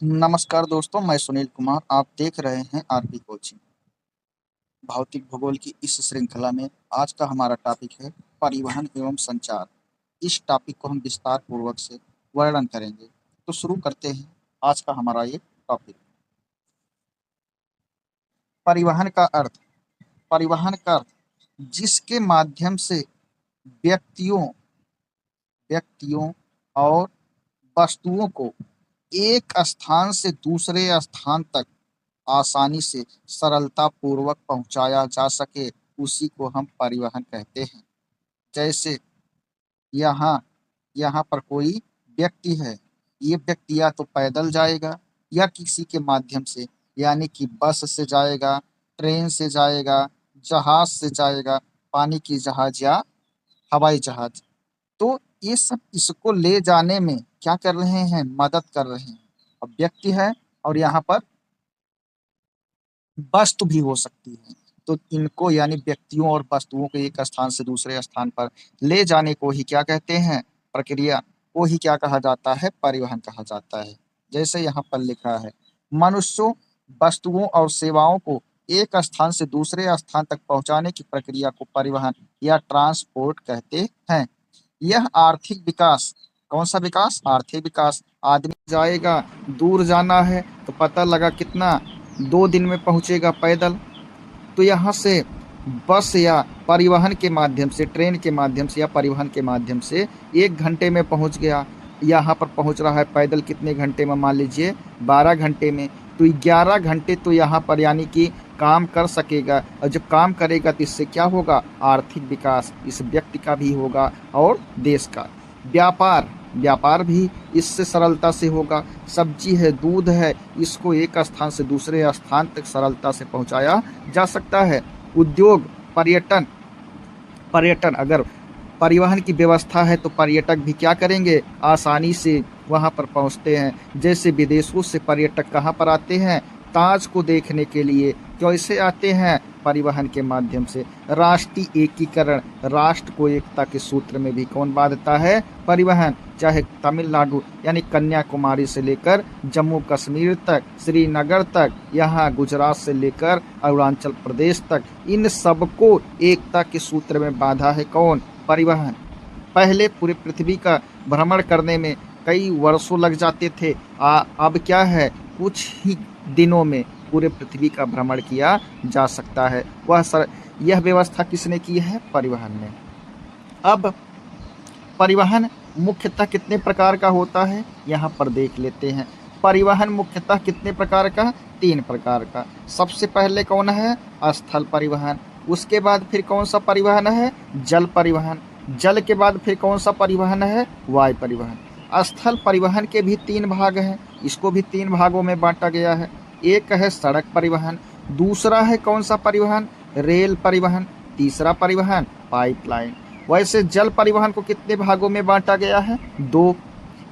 नमस्कार दोस्तों, मैं सुनील कुमार। आप देख रहे हैं आरपी कोचिंग। भौतिक भूगोल की इस श्रृंखला में आज का हमारा टॉपिक है परिवहन एवं संचार। इस टॉपिक को हम विस्तार पूर्वक से वर्णन करेंगे। तो शुरू करते हैं आज का हमारा ये टॉपिक। परिवहन का अर्थ। परिवहन का अर्थ जिसके माध्यम से व्यक्तियों व्यक्तियों और वस्तुओं को एक स्थान से दूसरे स्थान तक आसानी से सरलता पूर्वक पहुंचाया जा सके, उसी को हम परिवहन कहते हैं। जैसे यहाँ यहाँ पर कोई व्यक्ति है। ये व्यक्ति या तो पैदल जाएगा या किसी के माध्यम से, यानी कि बस से जाएगा, ट्रेन से जाएगा, जहाज से जाएगा, पानी की जहाज या हवाई जहाज। तो ये सब इसको ले जाने में क्या कर रहे हैं? मदद कर रहे हैं। अब व्यक्ति है और यहाँ पर वस्तु भी हो सकती है। तो इनको यानी व्यक्तियों और वस्तुओं को एक स्थान से दूसरे स्थान पर ले जाने को ही क्या कहते हैं? प्रक्रिया को ही क्या कहा जाता है? परिवहन कहा जाता है। जैसे यहाँ पर लिखा है, मनुष्यों, वस्तुओं और सेवाओं को एक स्थान से दूसरे स्थान तक पहुंचाने की प्रक्रिया को परिवहन या ट्रांसपोर्ट कहते हैं। यह आर्थिक विकास, कौन सा विकास? आर्थिक विकास। आदमी जाएगा, दूर जाना है तो पता लगा कितना, 2 दिन में पहुंचेगा पैदल। तो यहाँ से बस या परिवहन के माध्यम से, ट्रेन के माध्यम से या परिवहन के माध्यम से 1 घंटे में पहुँच गया। यहाँ पर पहुँच रहा है पैदल कितने घंटे में? मान लीजिए 12 घंटे में। तो 11 घंटे तो यहाँ पर यानी कि काम कर सकेगा, और जब काम करेगा तो इससे क्या होगा? आर्थिक विकास इस व्यक्ति का भी होगा और देश का। व्यापार, व्यापार भी इससे सरलता से होगा। सब्जी है, दूध है, इसको एक स्थान से दूसरे स्थान तक सरलता से पहुंचाया जा सकता है। उद्योग, पर्यटन, पर्यटन अगर परिवहन की व्यवस्था है तो पर्यटक भी क्या करेंगे? आसानी से वहां पर पहुंचते हैं। जैसे विदेशों से पर्यटक कहाँ पर आते हैं? ताज को देखने के लिए। कैसे आते हैं? परिवहन के माध्यम से। राष्ट्रीय एकीकरण, राष्ट्र को एकता के सूत्र में भी कौन बांधता है? परिवहन। चाहे तमिलनाडु यानी कन्याकुमारी से लेकर जम्मू कश्मीर तक, श्रीनगर तक, यहाँ गुजरात से लेकर अरुणाचल प्रदेश तक, इन सबको एकता के सूत्र में बांधा है कौन? परिवहन। पहले पूरी पृथ्वी का भ्रमण करने में कई वर्षों लग जाते थे। अब क्या है? कुछ ही दिनों में पूरे पृथ्वी का भ्रमण किया जा सकता है। यह व्यवस्था किसने की है? परिवहन ने। अब परिवहन मुख्यतः कितने प्रकार का होता है? यहाँ पर देख लेते हैं। परिवहन मुख्यतः कितने प्रकार का? 3 प्रकार का। सबसे पहले कौन है? स्थल परिवहन। उसके बाद फिर कौन सा परिवहन है? जल परिवहन। जल के बाद फिर कौन सा परिवहन है? वायु परिवहन। स्थल परिवहन के भी 3 भाग हैं। इसको भी 3 भागों में बांटा गया है। एक है सड़क परिवहन, दूसरा है कौन सा परिवहन? रेल परिवहन, तीसरा परिवहन पाइपलाइन। वैसे जल परिवहन को कितने भागों में बांटा गया है? 2।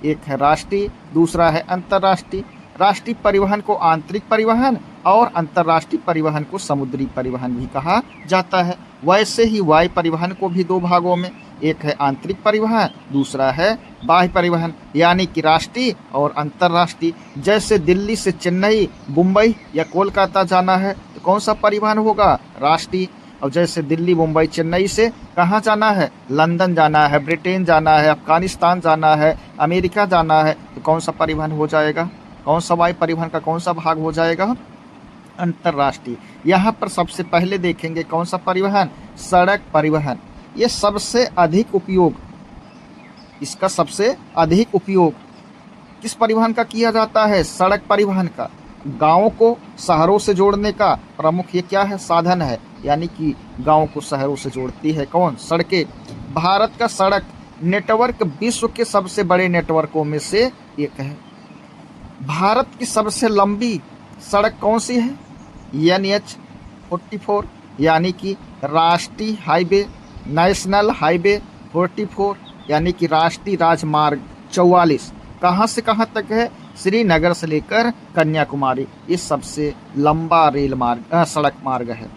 एक है राष्ट्रीय, दूसरा है अंतर्राष्ट्रीय। राष्ट्रीय परिवहन को आंतरिक परिवहन और अंतर्राष्ट्रीय परिवहन को समुद्री परिवहन भी कहा जाता है। वैसे ही वायु परिवहन को भी 2 भागों में, एक है आंतरिक परिवहन, दूसरा है बाह्य परिवहन, यानी कि राष्ट्रीय और अंतर्राष्ट्रीय। जैसे दिल्ली से चेन्नई, मुंबई या कोलकाता जाना है तो कौन सा परिवहन होगा? राष्ट्रीय। और जैसे दिल्ली, मुंबई, चेन्नई से कहाँ जाना है? लंदन जाना है, ब्रिटेन जाना है, अफगानिस्तान जाना है, अमेरिका जाना है, तो कौन सा परिवहन हो जाएगा? कौन सा वायु परिवहन का कौन सा भाग हो जाएगा? अंतर्राष्ट्रीय। यहाँ पर सबसे पहले देखेंगे कौन सा परिवहन? सड़क परिवहन। ये सबसे अधिक उपयोग, इसका सबसे अधिक उपयोग किस परिवहन का किया जाता है? सड़क परिवहन का। गांवों को शहरों से जोड़ने का प्रमुख ये क्या है? साधन है, यानी कि गांवों को शहरों से जोड़ती है कौन? सड़कें। भारत का सड़क नेटवर्क विश्व के सबसे बड़े नेटवर्कों में से एक है। भारत की सबसे लंबी सड़क कौन सी है? NH 44, यानी कि राष्ट्रीय हाईवे, नेशनल हाईवे 44, यानी कि राष्ट्रीय राजमार्ग 44। कहाँ से कहाँ तक है? श्रीनगर से लेकर कन्याकुमारी। ये सबसे लंबा रेल मार्ग, सड़क मार्ग है।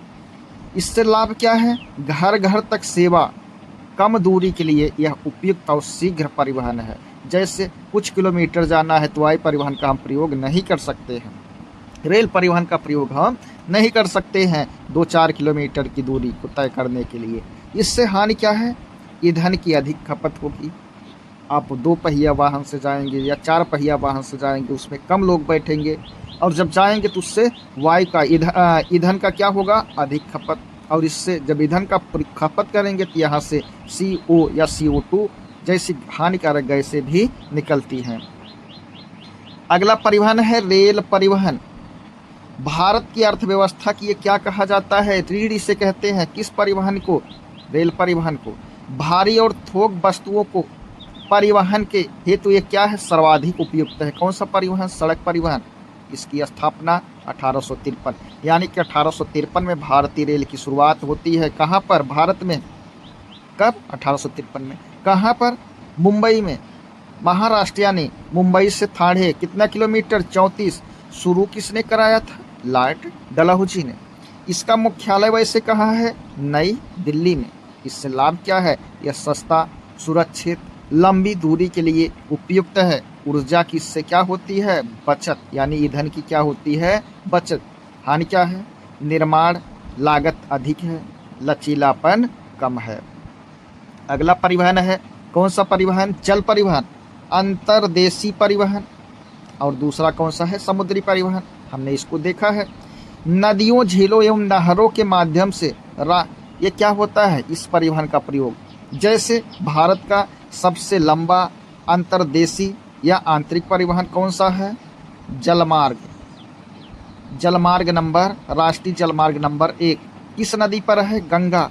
इससे लाभ क्या है? घर घर तक सेवा, कम दूरी के लिए यह उपयुक्त और शीघ्र परिवहन है। जैसे कुछ किलोमीटर जाना है तो वायु परिवहन का हम प्रयोग नहीं कर सकते हैं, रेल परिवहन का प्रयोग हम नहीं कर सकते हैं 2-4 किलोमीटर की दूरी को तय करने के लिए। इससे हानि क्या है? ईंधन की अधिक खपत होगी। आप 2 पहिया वाहन से जाएंगे या 4 पहिया वाहन से जाएंगे, उसमें कम लोग बैठेंगे और जब जाएंगे तो उससे वायु का ईंधन का क्या होगा? अधिक खपत। और इससे जब ईंधन का खपत करेंगे तो यहाँ से CO या CO2 जैसी हानिकारक गैसें भी निकलती हैं। अगला परिवहन है रेल परिवहन। भारत की अर्थव्यवस्था की ये क्या कहा जाता है? रीढ़ इसे कहते हैं। किस परिवहन को? रेल परिवहन को। भारी और थोक वस्तुओं को परिवहन के हेतु ये क्या है? सर्वाधिक उपयुक्त है। कौन सा परिवहन? सड़क परिवहन। इसकी स्थापना 1853 यानी कि 1853 में भारतीय रेल की शुरुआत होती है। कहाँ पर? भारत में। कब? 1853 में। कहाँ पर? मुंबई में। महाराष्ट्र यानी मुंबई से ठाणे कितना किलोमीटर? 34। शुरू किसने कराया था? लॉर्ड डलहौजी ने। इसका मुख्यालय वैसे कहाँ है? नई दिल्ली में। इससे लाभ क्या है? यह सस्ता, सुरक्षित, लंबी दूरी के लिए उपयुक्त है। ऊर्जा की इससे क्या होती है? बचत, यानी ईंधन की क्या होती है? बचत। हानि क्या है? निर्माण लागत अधिक है, लचीलापन कम है। अगला परिवहन है कौन सा परिवहन? जल परिवहन, अंतर्देशीय परिवहन। और दूसरा कौन सा है? समुद्री परिवहन। हमने इसको देखा है। नदियों, झीलों एवं नहरों के माध्यम से ये क्या होता है? इस परिवहन का प्रयोग। जैसे भारत का सबसे लंबा अंतर्देशीय या आंतरिक परिवहन कौन सा है? जलमार्ग। राष्ट्रीय जलमार्ग नंबर 1 किस नदी पर है? गंगा।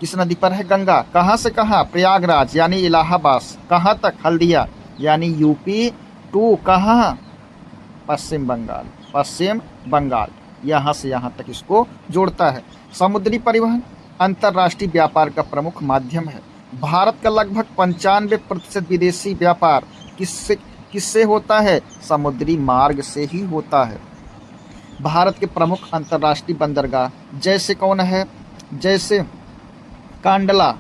किस नदी पर है? गंगा। कहाँ से कहाँ? प्रयागराज यानी इलाहाबाद। कहाँ तक? हल्दिया यानी UP टू कहाँ? पश्चिम बंगाल। यहाँ से यहाँ तक इसको जोड़ता है। समुद्री परिवहन अंतर्राष्ट्रीय व्यापार का प्रमुख माध्यम है। भारत का लगभग 95% विदेशी व्यापार किससे होता है? समुद्री मार्ग से ही होता है। भारत के प्रमुख अंतर्राष्ट्रीय बंदरगाह जैसे कौन है? जैसे कांडला।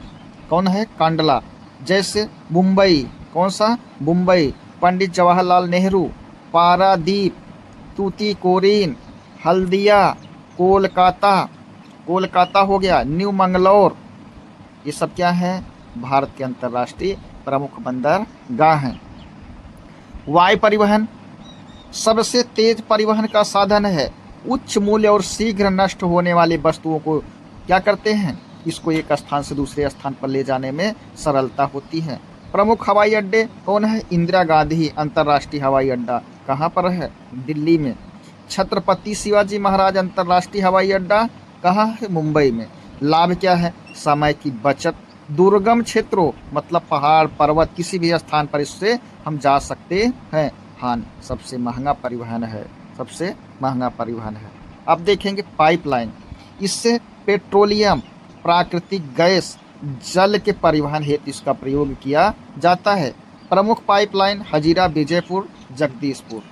कौन है? कांडला। जैसे मुंबई। कौन सा? मुंबई। पंडित जवाहरलाल नेहरू, पारादीप, तूतीकोरिन, हल्दिया, कोलकाता हो गया, न्यू मंगलौर। ये सब क्या है? भारत के अंतर्राष्ट्रीय प्रमुख बंदरगाह हैं। वायु परिवहन सबसे तेज परिवहन का साधन है। उच्च मूल्य और शीघ्र नष्ट होने वाली वस्तुओं को क्या करते हैं? इसको एक स्थान से दूसरे स्थान पर ले जाने में सरलता होती है। प्रमुख हवाई अड्डे कौन है? इंदिरा गांधी अंतर्राष्ट्रीय हवाई अड्डा। कहाँ पर है? दिल्ली में। छत्रपति शिवाजी महाराज अंतर्राष्ट्रीय हवाई अड्डा कहाँ है? मुंबई में। लाभ क्या है? समय की बचत। दुर्गम क्षेत्रों मतलब पहाड़ पर्वत किसी भी स्थान पर इससे हम जा सकते हैं। हानि सबसे महंगा परिवहन है। अब देखेंगे पाइपलाइन। इससे पेट्रोलियम, प्राकृतिक गैस, जल के परिवहन हेतु इसका प्रयोग किया जाता है। प्रमुख पाइपलाइन हजीरा, विजयपुर, जगदीशपुर।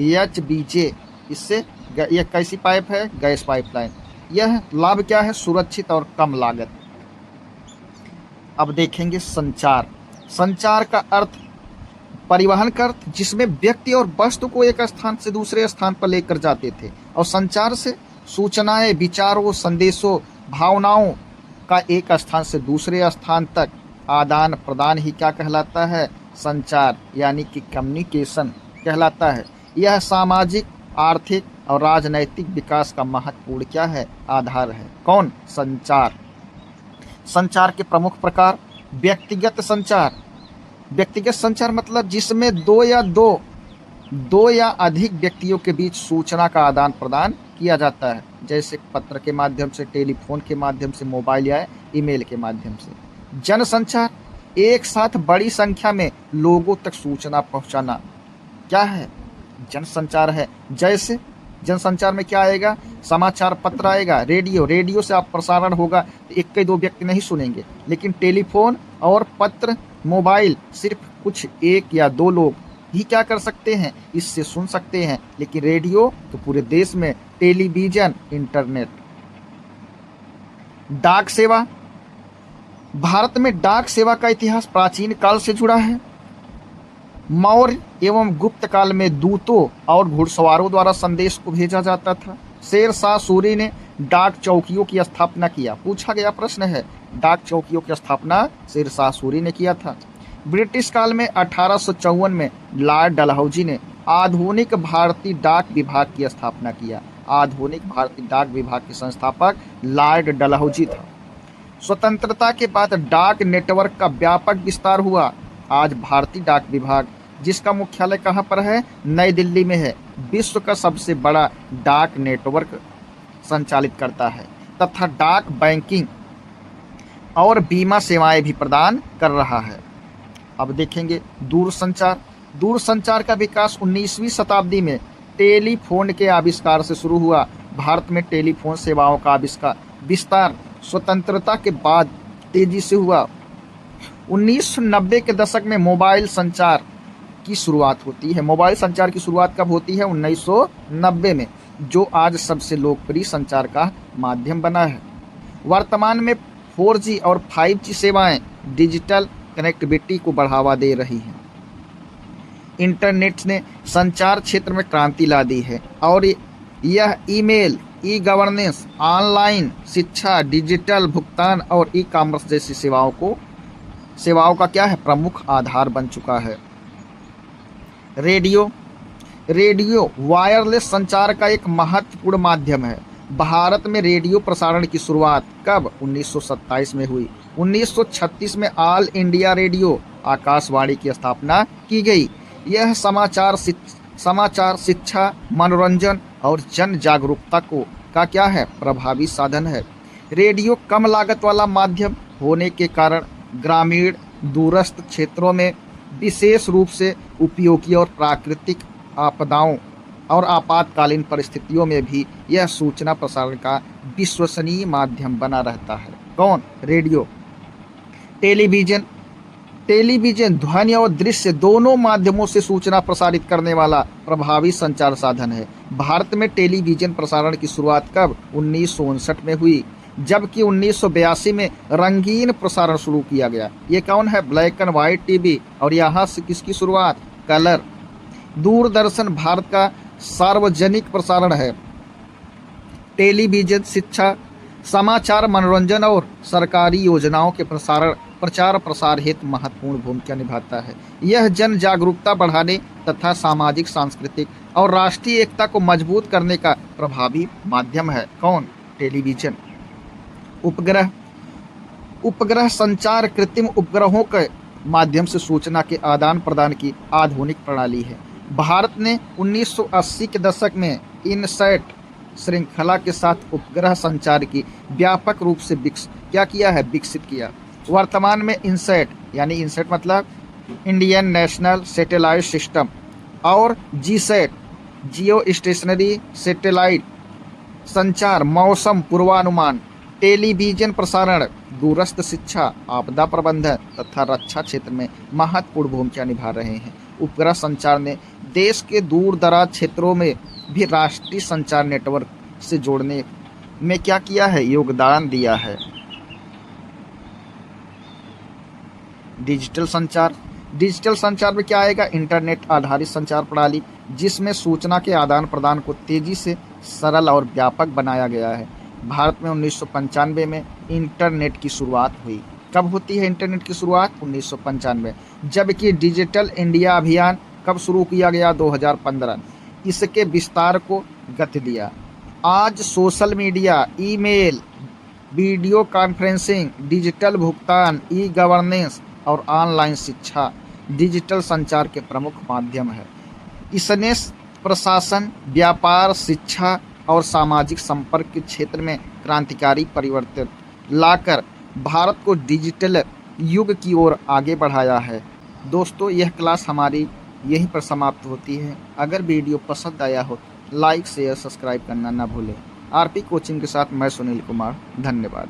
HBJ इससे यह कैसी पाइप है? Gas pipeline. यह लाभ क्या है? सुरक्षित और कम लागत। अब देखेंगे संचार का अर्थ, परिवहन का अर्थ जिसमें व्यक्ति और वस्तु को एक स्थान से दूसरे स्थान पर लेकर जाते थे। और संचार से सूचनाएं, विचारों, संदेशों, भावनाओं का एक स्थान से दूसरे स्थान तक आदान प्रदान ही क्या कहलाता है? संचार यानी कि कम्युनिकेशन कहलाता है। यह सामाजिक, आर्थिक और राजनैतिक विकास का महत्वपूर्ण क्या है? आधार है। कौन? संचार। संचार के प्रमुख प्रकार। व्यक्तिगत संचार मतलब जिसमें दो या अधिक व्यक्तियों के बीच सूचना का आदान प्रदान किया जाता है। जैसे पत्र के माध्यम से, टेलीफोन के माध्यम से, मोबाइल या ईमेल के माध्यम से। जनसंचार एक साथ बड़ी संख्या में लोगों तक सूचना पहुंचाना क्या है? जनसंचार है। जैसे जनसंचार में क्या आएगा? समाचार पत्र आएगा, रेडियो से आप प्रसारण होगा तो 1-2 व्यक्ति नहीं सुनेंगे। लेकिन टेलीफोन और पत्र, मोबाइल सिर्फ कुछ 1 या 2 लोग ही क्या कर सकते हैं? इससे सुन सकते हैं। लेकिन रेडियो तो पूरे देश में, टेलीविजन, इंटरनेट। डाक सेवा। भारत में डाक सेवा का इतिहास प्राचीन काल से जुड़ा है। मौर्य एवं गुप्त काल में दूतों और घुड़सवारों द्वारा संदेश को भेजा जाता था। शेर शाह सूरी ने डाक चौकियों की स्थापना किया। पूछा गया प्रश्न है, डाक चौकियों की स्थापना शेर शाह सूरी ने किया था। ब्रिटिश काल में 1854 में लॉर्ड डलहौजी ने आधुनिक भारतीय डाक विभाग की स्थापना किया। आधुनिक भारतीय डाक विभाग के संस्थापक लॉर्ड डलहौजी था। स्वतंत्रता के बाद डाक नेटवर्क का व्यापक विस्तार हुआ। आज भारतीय डाक विभाग, जिसका मुख्यालय कहाँ पर है, नई दिल्ली में है, विश्व का सबसे बड़ा डाक नेटवर्क संचालित करता है तथा डाक बैंकिंग और बीमा सेवाएं भी प्रदान कर रहा है। अब देखेंगे दूरसंचार। दूरसंचार का विकास 19वीं शताब्दी में टेलीफोन के आविष्कार से शुरू हुआ। भारत में टेलीफोन सेवाओं का विस्तार स्वतंत्रता के बाद तेजी से हुआ। 1990 के दशक में मोबाइल संचार की शुरुआत होती है। मोबाइल संचार की शुरुआत कब होती है? 1990 में, जो आज सबसे लोकप्रिय संचार का माध्यम बना है। वर्तमान में 4G और 5G सेवाएं डिजिटल कनेक्टिविटी को बढ़ावा दे रही हैं। इंटरनेट ने संचार क्षेत्र में क्रांति ला दी है और यह ईमेल, ई गवर्नेंस, ऑनलाइन शिक्षा, डिजिटल भुगतान और ई कॉमर्स जैसी सेवाओं का क्या है, प्रमुख आधार बन चुका है। रेडियो वायरलेस संचार का एक महत्वपूर्ण माध्यम है। भारत में रेडियो प्रसारण की शुरुआत कब? 1927 में हुई। 1936 में ऑल इंडिया रेडियो आकाशवाणी की स्थापना की गई। यह समाचार, शिक्षा, मनोरंजन और जन जागरूकता का क्या है, प्रभावी साधन है। रेडियो कम लागत वाला माध्यम होने के कारण ग्रामीण दूरस्थ क्षेत्रों में विशेष रूप से उपयोगी और प्राकृतिक आपदाओं और आपातकालीन परिस्थितियों में भी यह सूचना प्रसारण का विश्वसनीय माध्यम बना रहता है। कौन? रेडियो। टेलीविजन ध्वनि और दृश्य दोनों माध्यमों से सूचना प्रसारित करने वाला प्रभावी संचार साधन है। भारत में टेलीविजन प्रसारण की शुरुआत कब? 1959 में हुई, जबकि 1982 में रंगीन प्रसारण शुरू किया गया। ये कौन है? Black and white TV. और यहाँ से किसकी शुरुआत? कलर। दूरदर्शन भारत का सार्वजनिक प्रसारण है। टेलीविजन शिक्षा, समाचार, मनोरंजन और सरकारी योजनाओं के प्रचार प्रसार हेतु महत्वपूर्ण भूमिका निभाता है। यह जन जागरूकता बढ़ाने तथा सामाजिक, सांस्कृतिक और राष्ट्रीय एकता को मजबूत करने का प्रभावी माध्यम है। कौन? टेलीविजन। उपग्रह संचार कृत्रिम उपग्रहों के माध्यम से सूचना के आदान प्रदान की आधुनिक प्रणाली है। भारत ने 1980 के दशक में इनसैट श्रृंखला के साथ उपग्रह संचार की व्यापक रूप से विकसित किया। वर्तमान में इनसैट मतलब इंडियन नेशनल सैटेलाइट सिस्टम और जीसैट, जियो स्टेशनरी सैटेलाइट संचार, मौसम पूर्वानुमान, टेलीविजन प्रसारण, दूरस्थ शिक्षा, आपदा प्रबंधन तथा रक्षा क्षेत्र में महत्वपूर्ण भूमिका निभा रहे हैं। उपग्रह संचार ने देश के दूर दराज क्षेत्रों में भी राष्ट्रीय संचार नेटवर्क से जोड़ने में क्या किया है? योगदान दिया है। डिजिटल संचार में क्या आएगा? इंटरनेट आधारित संचार प्रणाली, जिसमें सूचना के आदान प्रदान को तेजी से, सरल और व्यापक बनाया गया है। भारत में 1995 में इंटरनेट की शुरुआत हुई। कब होती है इंटरनेट की शुरुआत? 1995। जबकि डिजिटल इंडिया अभियान कब शुरू किया गया? 2015। इसके विस्तार को गति दिया। आज social media, email, video conferencing, digital भुगतान, ई गवर्नेंस और ऑनलाइन शिक्षा डिजिटल संचार के प्रमुख माध्यम है। इसने प्रशासन, व्यापार, शिक्षा और सामाजिक संपर्क के क्षेत्र में क्रांतिकारी परिवर्तन लाकर भारत को डिजिटल युग की ओर आगे बढ़ाया है। दोस्तों, यह क्लास हमारी यहीं पर समाप्त होती है। अगर वीडियो पसंद आया हो तो लाइक, शेयर, सब्सक्राइब करना ना भूलें। आरपी कोचिंग के साथ मैं सुनील कुमार, धन्यवाद।